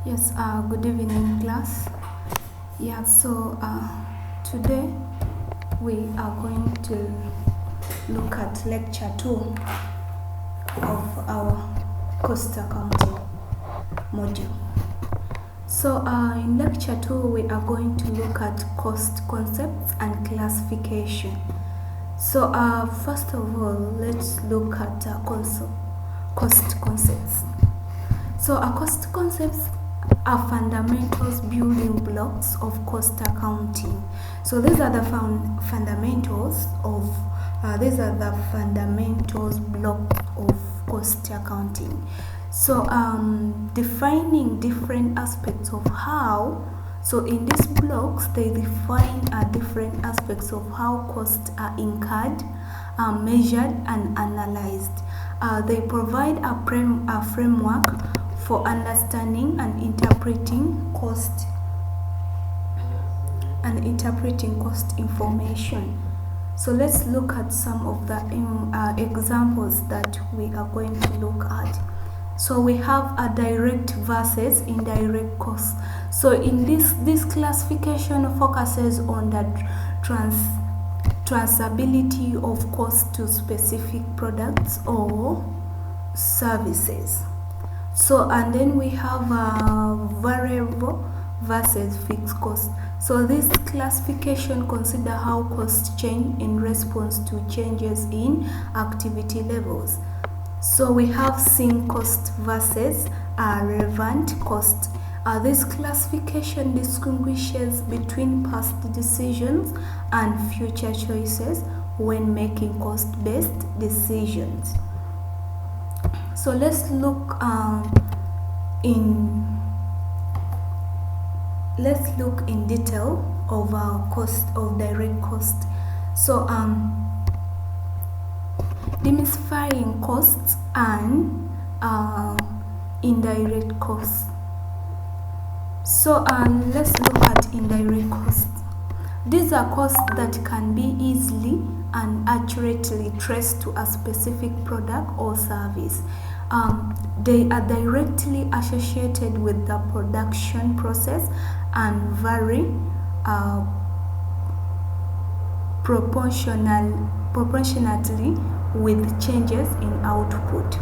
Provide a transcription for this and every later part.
Yes, good evening, class. Yeah, so today we are going to look at lecture 2 of our cost accounting module. So, in lecture 2, we are going to look at cost concepts and classification. So, first of all, let's look at cost concepts. So, cost concepts are fundamentals building blocks of cost accounting. So these are the fundamentals block of cost accounting. So defining different aspects of how. So in these blocks, they define different aspects of how costs are incurred, measured, and analyzed. They provide a framework for understanding and interpreting cost information. So let's look at some of the examples that we are going to look at. So we have a direct versus indirect cost. So in this classification focuses on the transferability of cost to specific products or services. So and then we have variable versus fixed cost. So this classification consider how costs change in response to changes in activity levels. So we have sink cost versus relevant cost. This classification distinguishes between past decisions and future choices when making cost-based decisions. So let's look in detail of our cost of direct cost. So demystifying costs and indirect costs. So let's look at indirect costs. These are costs that can be easily and accurately traced to a specific product or service. They are directly associated with the production process and vary proportionately with changes in output.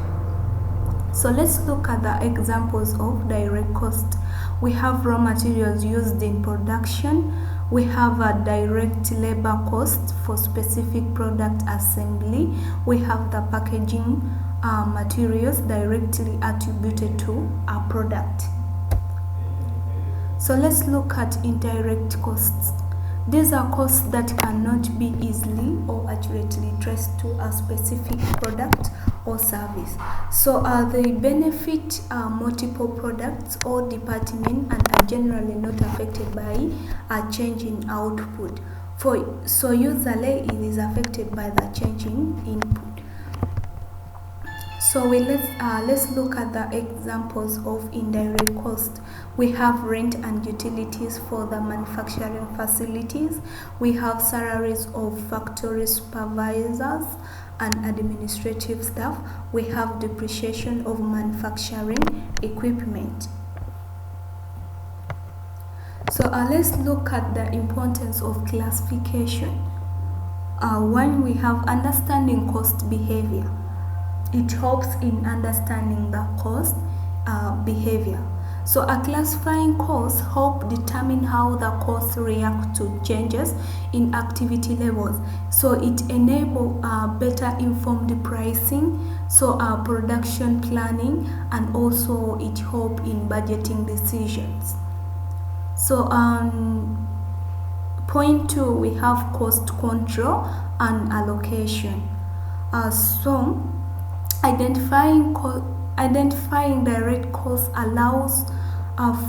So let's look at the examples of direct cost. We have raw materials used in production. We have a direct labor cost for specific product assembly. We have the packaging materials directly attributed to a product. So let's look at indirect costs. These are costs that cannot be easily or accurately traced to a specific product or service. So they benefit multiple products or departments and are generally not affected by a change in output. So usually it is affected by the change in input. So let's look at the examples of indirect cost. We have rent and utilities for the manufacturing facilities. We have salaries of factory supervisors and administrative staff. We have depreciation of manufacturing equipment. So let's look at the importance of classification. When we have understanding cost behavior, it helps in understanding the cost behavior. So a classifying cost help determine how the costs react to changes in activity levels. So it enable better informed pricing, so production planning, and also it help in budgeting decisions. So point 2, we have cost control and allocation. So identifying direct costs allows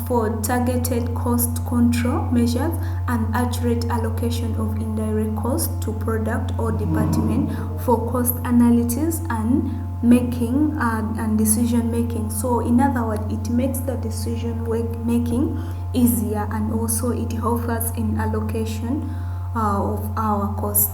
for targeted cost control measures and accurate allocation of indirect costs to product or department for cost analysis and making and decision making. So in other words, it makes the decision making easier, and also it helps us in allocation of our cost.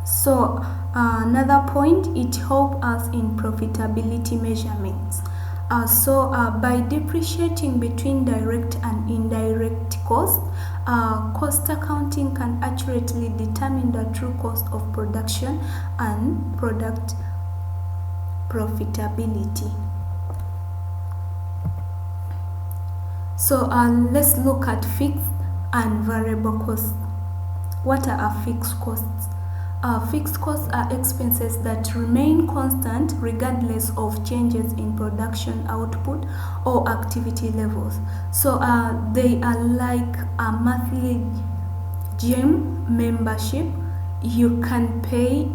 So another point, it helps us in profitability measurements. By depreciating between direct and indirect costs, cost accounting can accurately determine the true cost of production and product profitability. So let's look at fixed and variable costs. What are fixed costs? Fixed costs are expenses that remain constant regardless of changes in production output or activity levels. So they are like a monthly gym membership. You can pay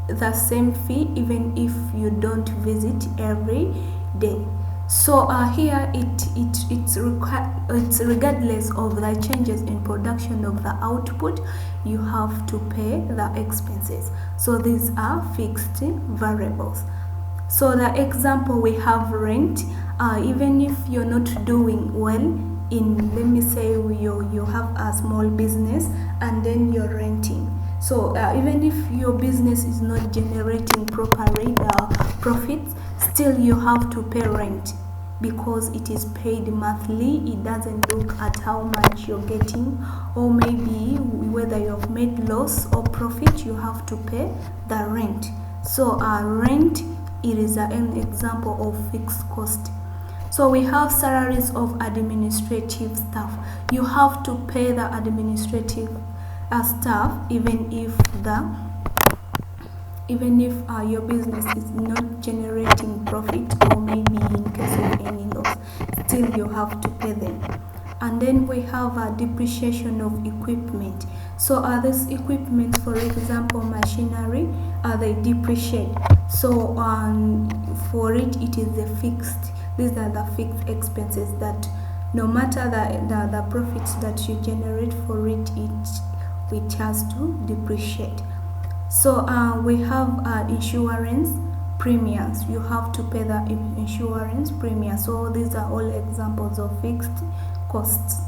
the same fee even if you don't visit every day. So here it's regardless of the changes in production of the output, you have to pay the expenses. So these are fixed variables. So the example, we have rent. Even if you're not doing well in, let me say you have a small business and then you're renting. So even if your business is not generating properly the profits, still you have to pay rent because it is paid monthly. It doesn't look at how much you're getting, or maybe whether you have made loss or profit, you have to pay the rent. So rent, it is an example of fixed cost. So we have salaries of administrative staff. You have to pay the administrative staff even if your business is not generating profit, or maybe in case of any loss, still you have to pay them. And then we have a depreciation of equipment. So this equipment, for example machinery, they depreciate. So for it is a fixed, these are the fixed expenses that no matter the profits that you generate for it, it has to depreciate. So we have insurance premiums. You have to pay the insurance premium. So these are all examples of fixed costs.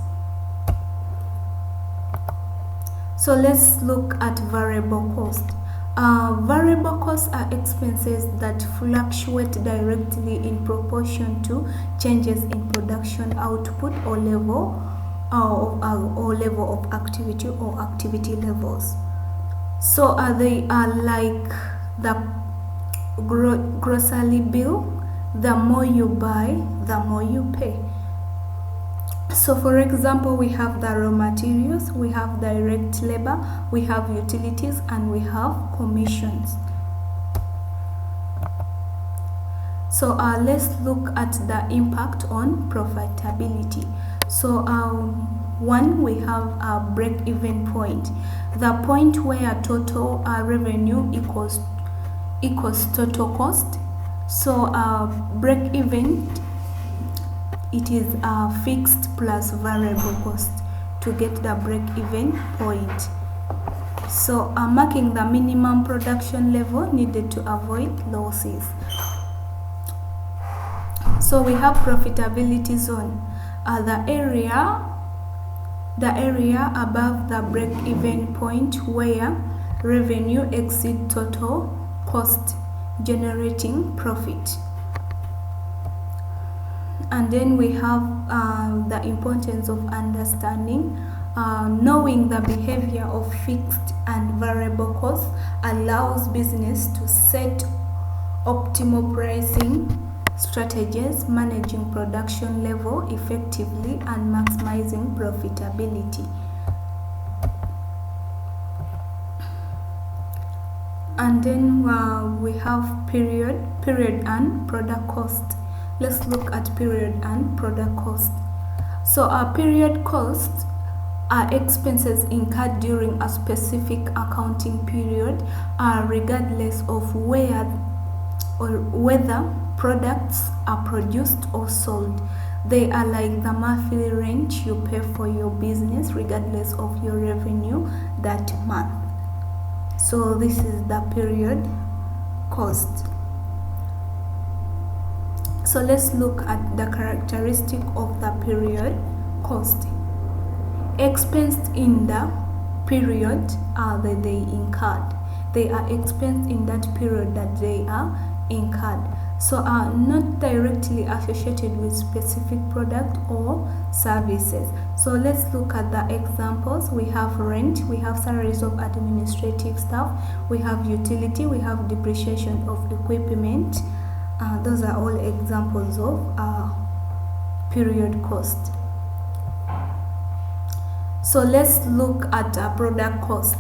So let's look at variable cost. Variable costs are expenses that fluctuate directly in proportion to changes in production output or level of activity or activity levels. So they are like the grocery bill. The more you buy, the more you pay. So for example, we have the raw materials, we have direct labor, we have utilities, and we have commissions. So let's look at the impact on profitability. So one, we have a break-even point, the point where total revenue equals total cost. So break-even, it is fixed plus variable cost to get the break-even point. So marking the minimum production level needed to avoid losses. So we have profitability zone, the area above the break-even point where revenue exceeds total cost, generating profit. And then we have the importance of understanding, knowing the behavior of fixed and variable costs allows business to set optimal pricing strategies, managing production level effectively, and maximizing profitability. And then we have period and product cost. Let's look at period and product cost. So our period costs are expenses incurred during a specific accounting period, regardless of where or whether products are produced or sold. They are like the monthly rent you pay for your business regardless of your revenue that month. So this is the period cost. So let's look at the characteristic of the period cost. Expensed in the period are they incurred. They are expensed in that period that they are incurred. so are not directly associated with specific product or services. So let's look at the examples. We have rent, we have salaries of administrative staff, we have utility, we have depreciation of equipment. Those are all examples of period cost. So let's look at product cost.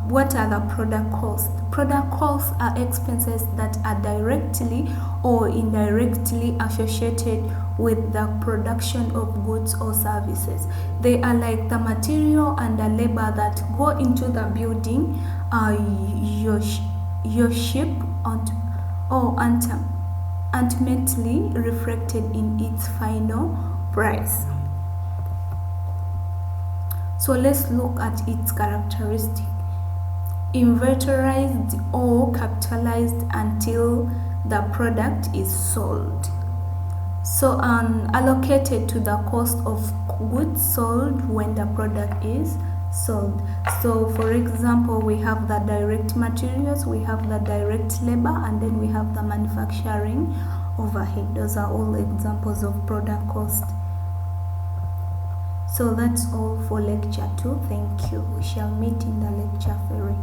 What are the product costs? Product costs are expenses that are directly or indirectly associated with the production of goods or services. They are like the material and the labor that go into the building your ship or ultimately reflected in its final price. So let's look at its characteristic. Inventorized or capitalized until the product is sold. So allocated to the cost of goods sold when the product is sold. So for example, we have the direct materials, we have the direct labor, and then we have the manufacturing overhead. Those are all examples of product cost. So that's all for lecture 2. Thank you. We shall meet in the lecture 3.